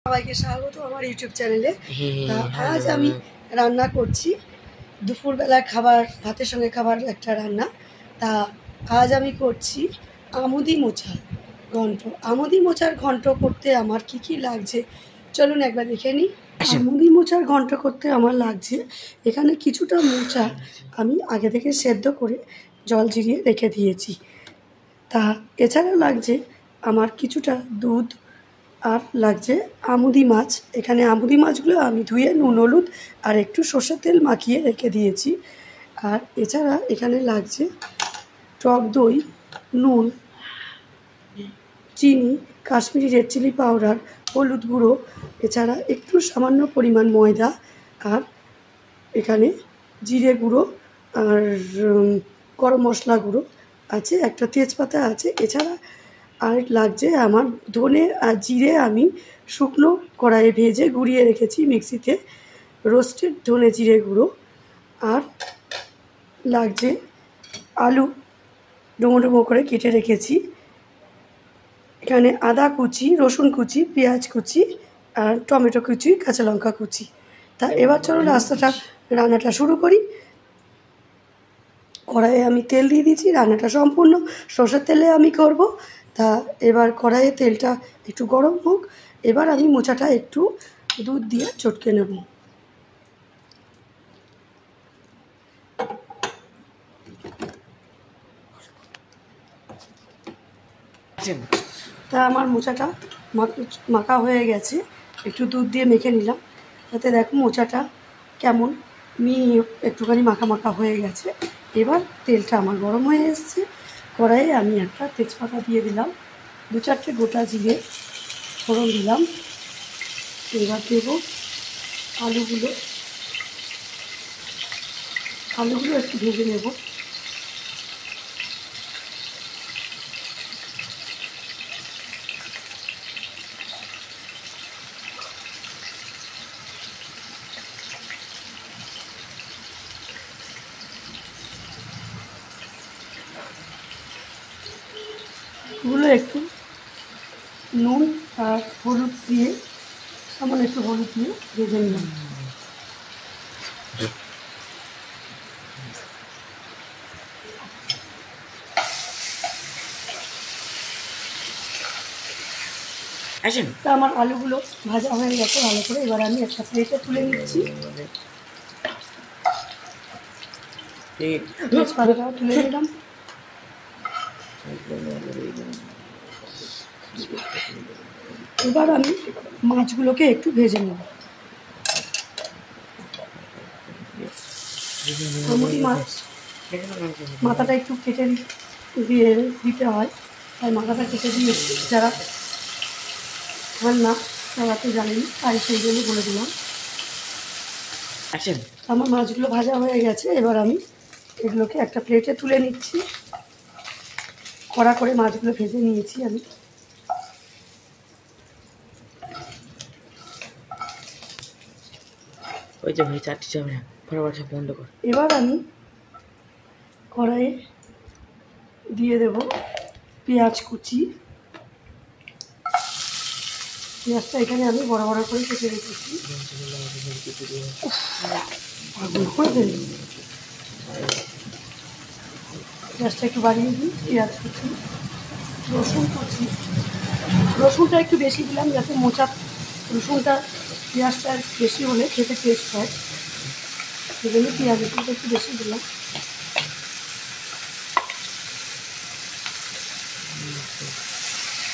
সবাইকে স্বাগত আমার ইউটিউব চ্যানেলে। আজ আমি রান্না করছি দুপুরবেলার খাবার, ভাতের সঙ্গে খাবার একটা রান্না। তা আজ আমি করছি আমুদি মোচার ঘন্ট। আমুদি মোচার ঘন্ট করতে আমার কি কি লাগছে চলুন একবার দেখে নিই। আমুদি মোচার ঘন্ট করতে আমার লাগছে এখানে কিছুটা মোচা আমি আগে থেকে সেদ্ধ করে জল ঝরিয়ে রেখে দিয়েছি। তা এছাড়াও লাগছে আমার কিছুটা দুধ, আর লাগছে আমুদি মাছ। এখানে আমুদি মাছগুলো আমি ধুয়ে নুন হলুদ আর একটু সর্ষের তেল মাখিয়ে রেখে দিয়েছি। আর এছাড়া এখানে লাগছে টক দই, নুন, চিনি, কাশ্মীরি রেড চিলি পাউডার, হলুদ গুঁড়ো, এছাড়া একটু সামান্য পরিমাণ ময়দা, আর এখানে জিরে গুঁড়ো আর গরম মশলা গুঁড়ো আছে, একটা তেজপাতা আছে। এছাড়া আর লাগছে আমার ধনে আর জিরে আমি শুকনো কড়াইয়ে ভেজে গুঁড়িয়ে রেখেছি মিক্সিতে, রোস্টেড ধনে জিরে গুঁড়ো। আর লাগছে আলু ডুমো ডুমো করে কেটে রেখেছি। এখানে আদা কুচি, রসুন কুচি, পেঁয়াজ কুচি আর টমেটো কুচি, কাঁচা লঙ্কা কুচি। তা এবার চলো রান্নাটা শুরু করি। কড়াইয়ে আমি তেল দিয়ে দিয়েছি, রান্নাটা সম্পূর্ণ সর্ষের তেলে আমি করব। তা এবার কড়াইয়ে তেলটা একটু গরম হোক, এবার আমি মোচাটা একটু দুধ দিয়ে চটকে নেব। তা আমার মোচাটা মাখা হয়ে গেছে, একটু দুধ দিয়ে মেখে নিলাম। তাতে দেখো মোচাটা কেমন একটুখানি মাখা মাখা হয়ে গেছে। এবার তেলটা আমার গরম হয়ে এসছে, কড়াইয়ে আমি একটা তেজপাতা দিয়ে দিলাম, দু চারটে গোটা জিরে ফোড়ন দিলাম। এবার দেব আলুগুলো একটু ভেজে নেব। এগুলো একটু নুন আর হলুদ দিয়ে, সামান্য একটু হলুদ দিয়ে ভেজে নিলাম। তা আমার আলুগুলো ভাজা হয়ে গেছে ভালো করে, এবার আমি একটা প্লেটে তুলে নিচ্ছি। তেজপাতাটা তুলে নিলাম। এবার আমি মাছগুলোকে একটু ভেজে নেব। আমুদি মাছ মাথাটা একটু কেটে দিয়ে দিতে হয়, তাই মাথাটা কেটে দিয়েছি। যারা খান না তারা তো জানেনি, তাই সেই জন্য বলে দিলাম। আমার মাছগুলো ভাজা হয়ে গেছে, এবার আমি এগুলোকে একটা প্লেটে তুলে নিচ্ছি। কড়া করে মাছগুলো ভেজে নিয়েছি আমি। এবার আমি কড়াইয়ে দিয়ে দেব পেঁয়াজ কুচি। পেঁয়াজটা এখানে আমি বড় বড় করে কেটে রেখেছি। পেঁয়াজটা একটু বাড়িয়ে দিই। পেঁয়াজ কুচি, রসুন কুচি, রসুনটা একটু বেশি দিলাম যাতে মোচা রসুনটা পেঁয়াজটা বেশি হলে খেতে টেস্ট হয়, সেই জন্য পেঁয়াজ রসুনটা একটু বেশি দিলাম।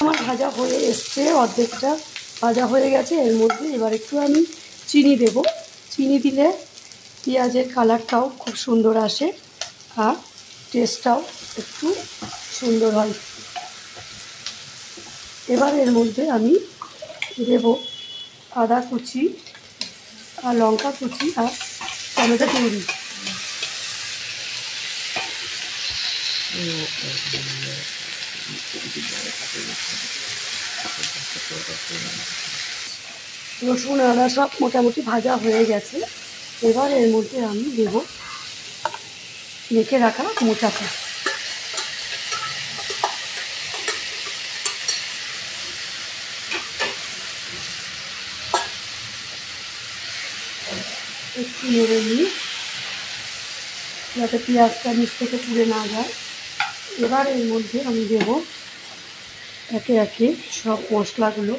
আমার ভাজা হয়ে এসছে, অর্ধেকটা ভাজা হয়ে গেছে। এর মধ্যে এবার একটু আমি চিনি দেব। চিনি দিলে পেঁয়াজের কালারটাও খুব সুন্দর আসে আর টেস্টটাও একটু সুন্দর হয়। এবার এর মধ্যে আমি দেব আদা কুচি আর লঙ্কা কুচি আর টমেটো পিউরি। রসুন আদা সব মোটামুটি ভাজা হয়ে গেছে। এবার এর মধ্যে আমি দেব মেখে রাখা মোচাটা। একটু নেড়ে নিই যাতে পেঁয়াজটা নিচ থেকে পুড়ে না যায়। এবার এর মধ্যে আমি দেব একে একে সব মশলাগুলো।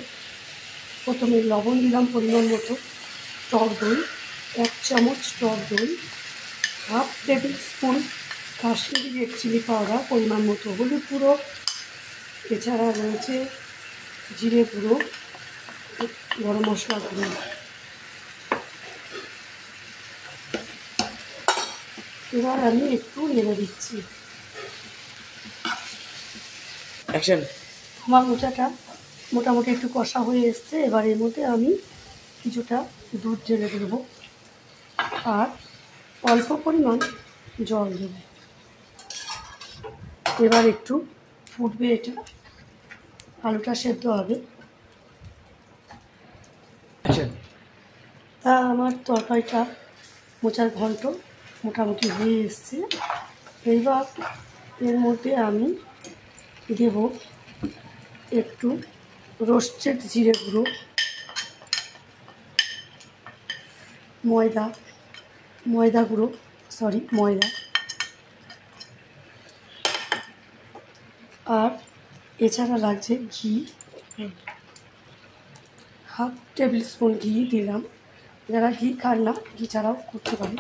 প্রথমে লবণ দিলাম পরিমাণ মতো, টক দই 1 চামচ, টক দই 1/2 tablespoon, Kashmiri red chilli powder পরিমাণ মতো, হলুদ গুঁড়ো, এছাড়া রয়েছে জিরে গুঁড়ো, গরম মশলা গুঁড়ো। এবার আমি একটু নেড়ে দিচ্ছি। আমার মোচাটা মোটামুটি একটু কষা হয়ে এসছে। এবার এর মধ্যে আমি কিছুটা দুধ ঢেলে দেব আর অল্প পরিমাণ জল দেব। এবার একটু ফুটবে, এটা আলুটা সেদ্ধ হবে। তা আমার তরকারিটা মোচার ঘন্ট মোটামুটি হয়ে এসছে। এইবার এর মধ্যে আমি দেব একটু রোস্টেড জিরে গুঁড়ো, ময়দা আর এছাড়া লাগছে ঘি, 1/2 টেবিল স্পুন ঘি দিলাম। যারা ঘি খান না ঘি ছাড়াও করতে পারে।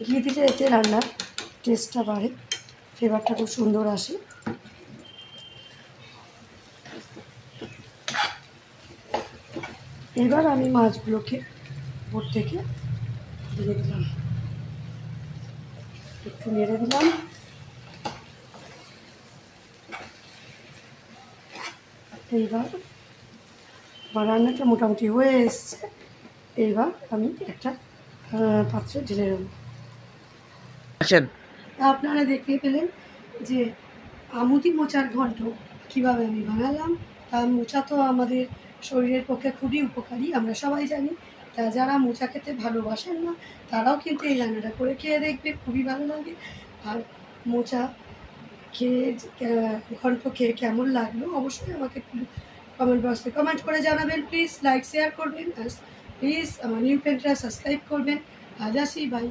ঘি দিলে এতে রান্নার টেস্টটা বাড়ে, ফ্লেভারটা খুব সুন্দর আসে। এবার আমি মাছগুলোকে উপর থেকে দিয়ে দিলাম, একটু নেড়ে দিলাম। এইবার আমার রান্নাটা মোটামুটি হয়ে এসছে। এইবার আমি একটা পাত্রে ঢেলে দেব। আপনারা দেখতে পেলেন যে আমুদি মোচার ঘন্ট কীভাবে আমি বানালাম। তা মোচা তো আমাদের শরীরের পক্ষে খুবই উপকারী, আমরা সবাই জানি। তা যারা মোচা খেতে ভালোবাসেন না তারাও কিন্তু এই রান্নাটা করে খেয়ে দেখবে, খুবই ভালো লাগে। আর মোচা খেয়ে ঘন্ট খেয়ে কেমন লাগলো অবশ্যই আমাকে কমেন্ট বক্সে কমেন্ট করে জানাবেন। প্লিজ লাইক শেয়ার করবেন আর প্লিজ আমার নিউ পেজটা সাবস্ক্রাইব করবেন। আজ আসি, বাই।